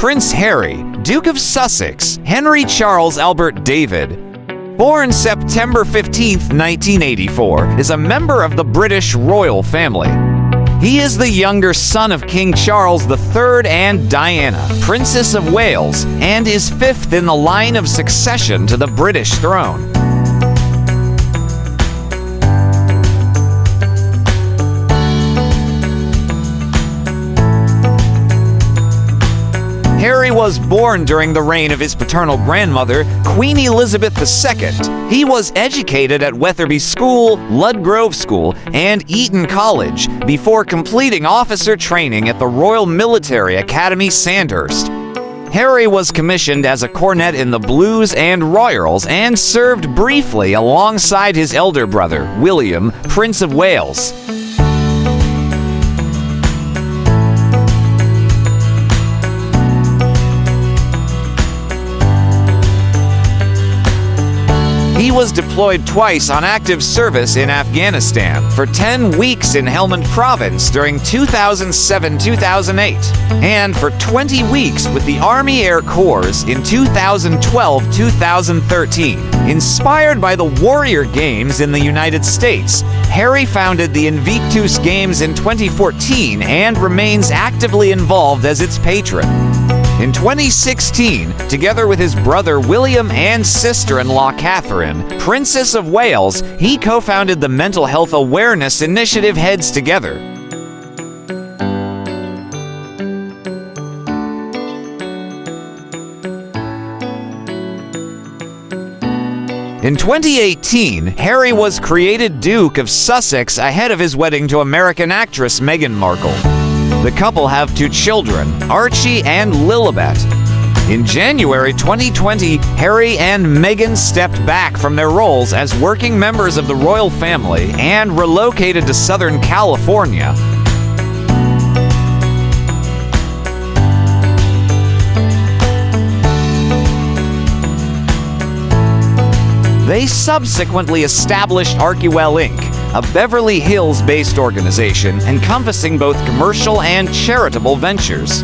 Prince Harry, Duke of Sussex, Henry Charles Albert David, born September 15, 1984, is a member of the British royal family. He is the younger son of King Charles III and Diana, Princess of Wales, and is fifth in the line of succession to the British throne. Harry was born during the reign of his paternal grandmother, Queen Elizabeth II. He was educated at Wetherby School, Ludgrove School, and Eton College before completing officer training at the Royal Military Academy, Sandhurst. Harry was commissioned as a cornet in the Blues and Royals and served briefly alongside his elder brother, William, Prince of Wales. He was deployed twice on active service in Afghanistan, for 10 weeks in Helmand Province during 2007-2008, and for 20 weeks with the Army Air Corps in 2012-2013. Inspired by the Warrior Games in the United States, Harry founded the Invictus Games in 2014 and remains actively involved as its patron. In 2016, together with his brother William and sister-in-law Catherine, Princess of Wales, he co-founded the Mental Health Awareness Initiative Heads Together. In 2018, Harry was created Duke of Sussex ahead of his wedding to American actress Meghan Markle. The couple have 2 children, Archie and Lilibet. In January 2020, Harry and Meghan stepped back from their roles as working members of the royal family and relocated to Southern California. They subsequently established Archewell Inc., a Beverly Hills-based organization encompassing both commercial and charitable ventures.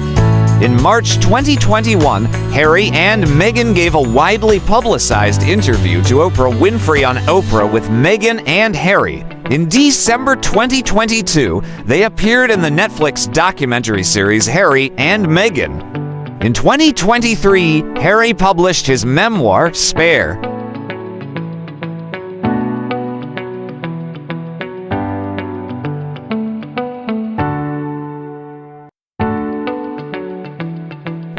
In March 2021, Harry and Meghan gave a widely publicized interview to Oprah Winfrey on Oprah with Meghan and Harry. In December 2022, they appeared in the Netflix documentary series Harry and Meghan. In 2023, Harry published his memoir, Spare.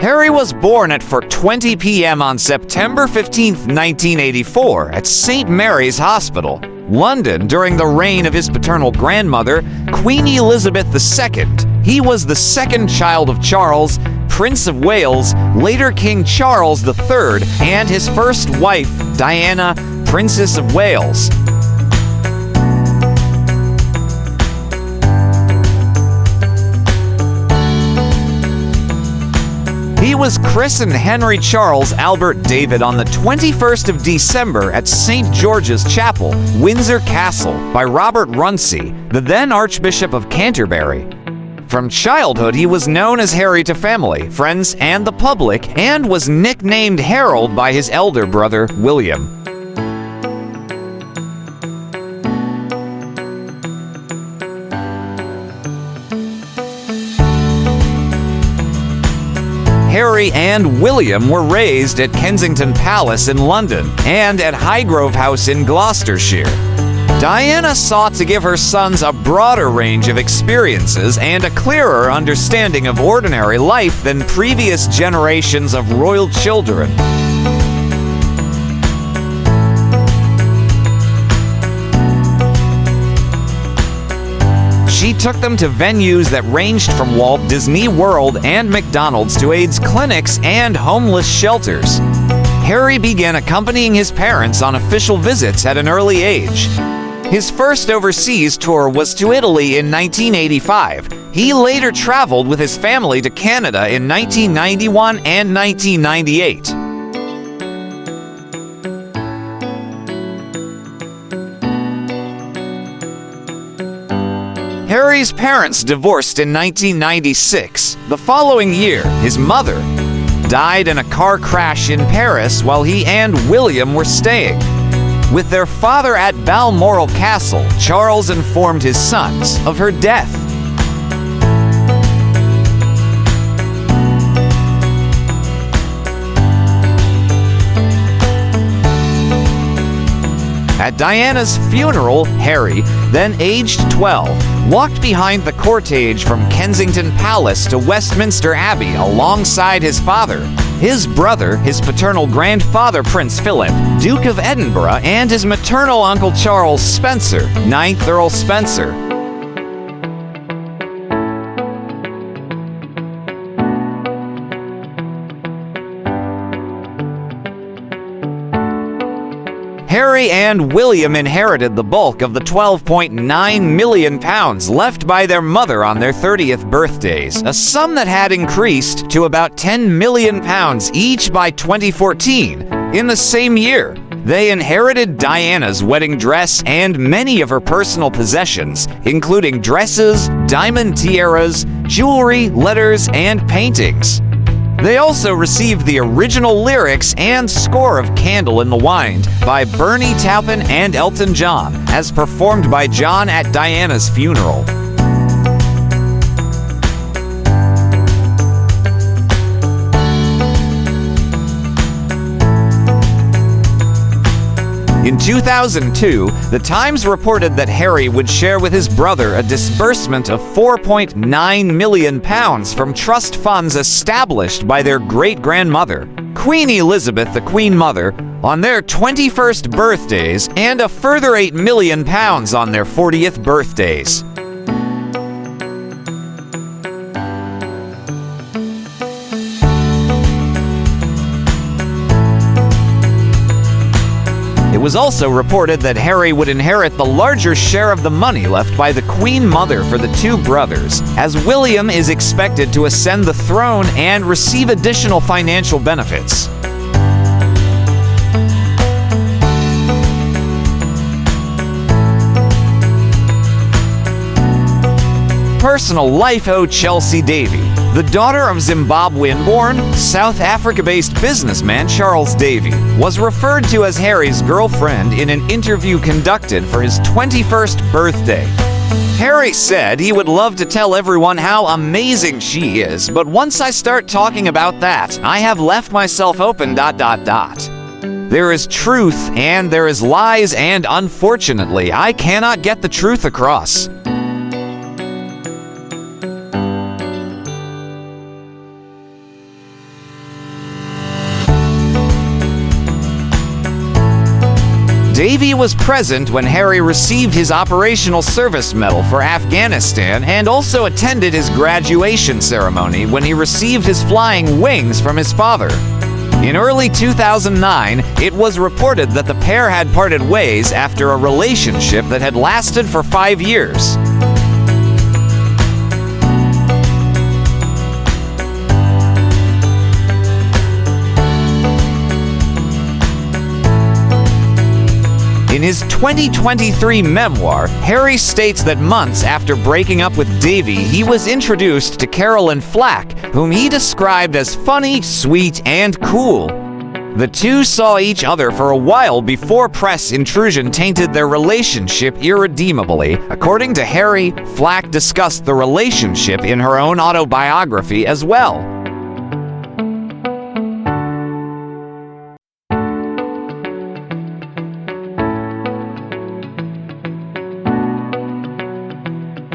Harry was born at 4:20 p.m. on September 15, 1984, at St. Mary's Hospital, London, during the reign of his paternal grandmother, Queen Elizabeth II. He was the second child of Charles, Prince of Wales, later King Charles III, and his first wife, Diana, Princess of Wales. He was christened Henry Charles Albert David on the 21st of December at St. George's Chapel, Windsor Castle, by Robert Runcie, the then Archbishop of Canterbury. From childhood, he was known as Harry to family, friends, and the public, and was nicknamed Harold by his elder brother, William. Harry and William were raised at Kensington Palace in London and at Highgrove House in Gloucestershire. Diana sought to give her sons a broader range of experiences and a clearer understanding of ordinary life than previous generations of royal children. She took them to venues that ranged from Walt Disney World and McDonald's to AIDS clinics and homeless shelters. Harry began accompanying his parents on official visits at an early age. His first overseas tour was to Italy in 1985. He later traveled with his family to Canada in 1991 and 1998. Harry's parents divorced in 1996. The following year, his mother, died in a car crash in Paris while he and William were staying. With their father at Balmoral Castle, Charles informed his sons of her death. At Diana's funeral, Harry, then aged 12, walked behind the cortege from Kensington Palace to Westminster Abbey alongside his father, his brother, his paternal grandfather Prince Philip, Duke of Edinburgh, and his maternal uncle Charles Spencer, 9th Earl Spencer. Harry and William inherited the bulk of the £12.9 million left by their mother on their 30th birthdays, a sum that had increased to about £10 million each by 2014. In the same year, they inherited Diana's wedding dress and many of her personal possessions, including dresses, diamond tiaras, jewelry, letters, and paintings. They also received the original lyrics and score of Candle in the Wind by Bernie Taupin and Elton John, as performed by John at Diana's funeral. In 2002, The Times reported that Harry would share with his brother a disbursement of £4.9 million from trust funds established by their great-grandmother, Queen Elizabeth, the Queen Mother, on their 21st birthdays, and a further £8 million on their 40th birthdays. It was also reported that Harry would inherit the larger share of the money left by the Queen Mother for the two brothers, as William is expected to ascend the throne and receive additional financial benefits. Personal life of Chelsea Davy, the daughter of Zimbabwean-born, South Africa-based businessman Charles Davy, was referred to as Harry's girlfriend in an interview conducted for his 21st birthday. Harry said he would love to tell everyone how amazing she is, but once I start talking about that, I have left myself open ... There is truth and there is lies, and unfortunately, I cannot get the truth across. Davy was present when Harry received his Operational Service Medal for Afghanistan and also attended his graduation ceremony when he received his flying wings from his father. In early 2009, it was reported that the pair had parted ways after a relationship that had lasted for 5 years. In his 2023 memoir, Harry states that months after breaking up with Davy, he was introduced to Caroline Flack, whom he described as funny, sweet, and cool. The two saw each other for a while before press intrusion tainted their relationship irredeemably. According to Harry, Flack discussed the relationship in her own autobiography as well.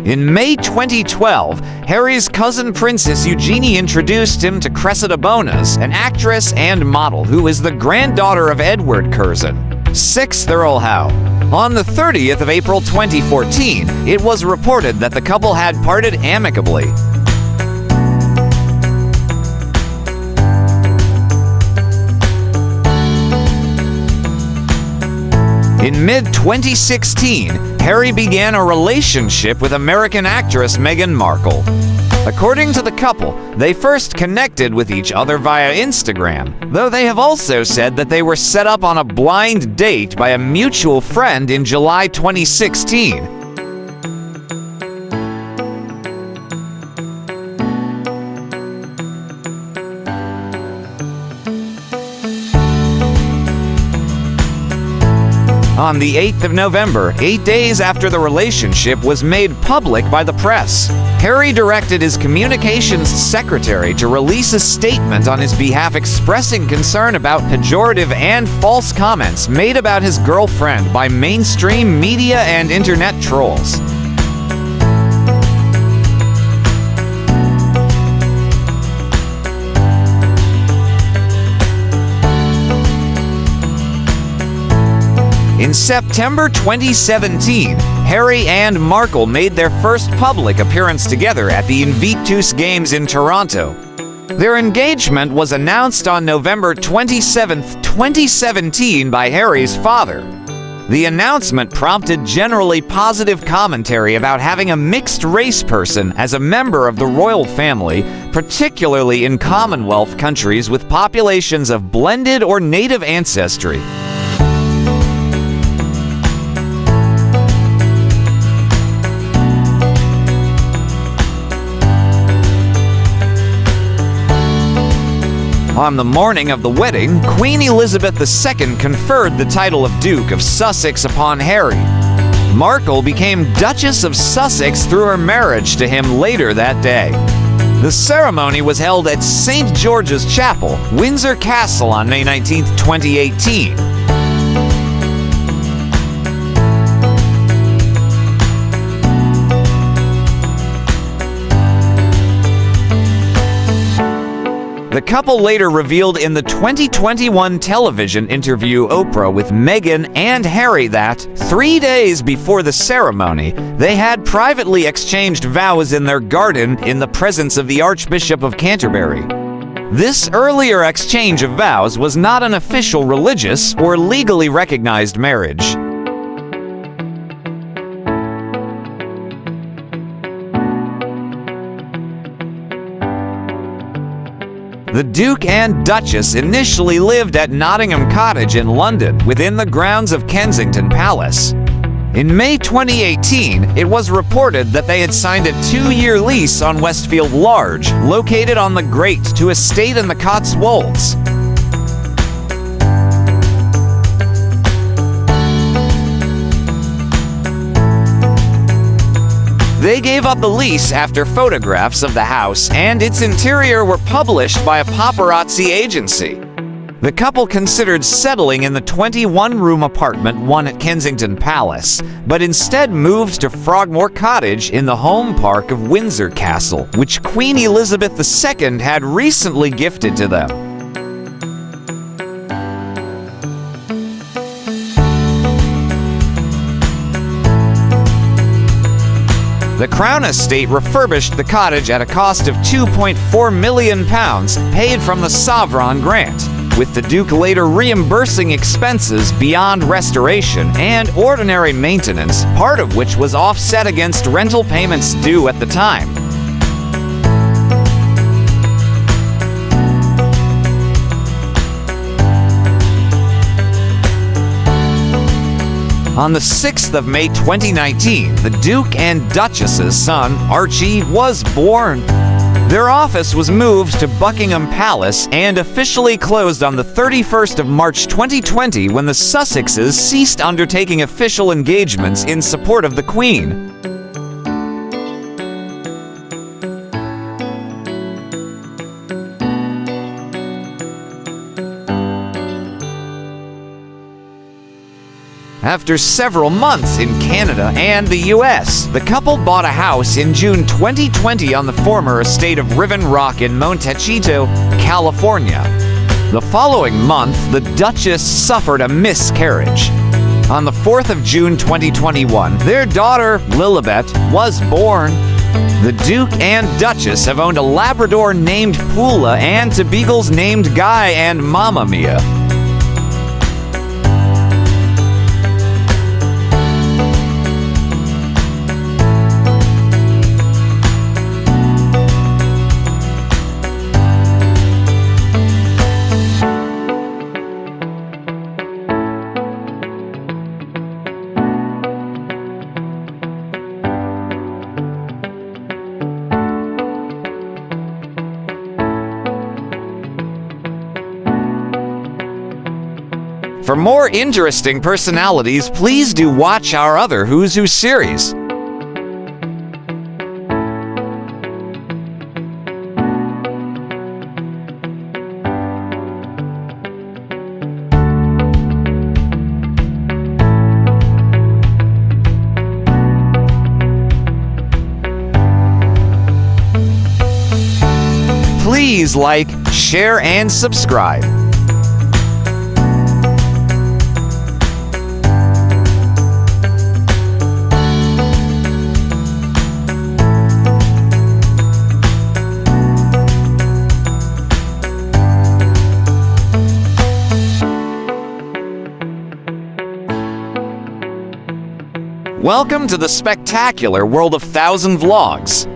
In May 2012, Harry's cousin Princess Eugenie introduced him to Cressida Bonas, an actress and model who is the granddaughter of Edward Curzon, 6th Earl Howe. On the 30th of April 2014, it was reported that the couple had parted amicably. In mid-2016, Harry began a relationship with American actress Meghan Markle. According to the couple, they first connected with each other via Instagram, though they have also said that they were set up on a blind date by a mutual friend in July 2016. On the 8th of November, 8 days after the relationship was made public by the press, Harry directed his communications secretary to release a statement on his behalf expressing concern about pejorative and false comments made about his girlfriend by mainstream media and internet trolls. In September 2017, Harry and Markle made their first public appearance together at the Invictus Games in Toronto. Their engagement was announced on November 27, 2017 by Harry's father. The announcement prompted generally positive commentary about having a mixed-race person as a member of the royal family, particularly in Commonwealth countries with populations of blended or native ancestry. On the morning of the wedding, Queen Elizabeth II conferred the title of Duke of Sussex upon Harry. Markle became Duchess of Sussex through her marriage to him later that day. The ceremony was held at St. George's Chapel, Windsor Castle on May 19, 2018. The couple later revealed in the 2021 television interview Oprah with Meghan and Harry that 3 days before the ceremony, they had privately exchanged vows in their garden in the presence of the Archbishop of Canterbury. This earlier exchange of vows was not an official religious or legally recognized marriage. The Duke and Duchess initially lived at Nottingham Cottage in London, within the grounds of Kensington Palace. In May 2018, it was reported that they had signed a 2-year lease on Westfield Large, located on the Great to estate in the Cotswolds. They gave up the lease after photographs of the house and its interior were published by a paparazzi agency. The couple considered settling in the 21-room apartment one at Kensington Palace, but instead moved to Frogmore Cottage in the home park of Windsor Castle, which Queen Elizabeth II had recently gifted to them. The Crown Estate refurbished the cottage at a cost of £2.4 million paid from the Sovereign grant, with the Duke later reimbursing expenses beyond restoration and ordinary maintenance, part of which was offset against rental payments due at the time. On the 6th of May 2019, the Duke and Duchess's son, Archie, was born. Their office was moved to Buckingham Palace and officially closed on the 31st of March 2020 when the Sussexes ceased undertaking official engagements in support of the Queen. After several months in Canada and the US, the couple bought a house in June 2020 on the former estate of Riven Rock in Montecito, California. The following month, the Duchess suffered a miscarriage. On the 4th of June 2021, their daughter, Lilibet, was born. The Duke and Duchess have owned a Labrador named Pula and two Beagles named Guy and Mamma Mia. For more interesting personalities, please do watch our other Who's Who series. Please like, share, and subscribe. Welcome to the spectacular world of 1,000 vlogs.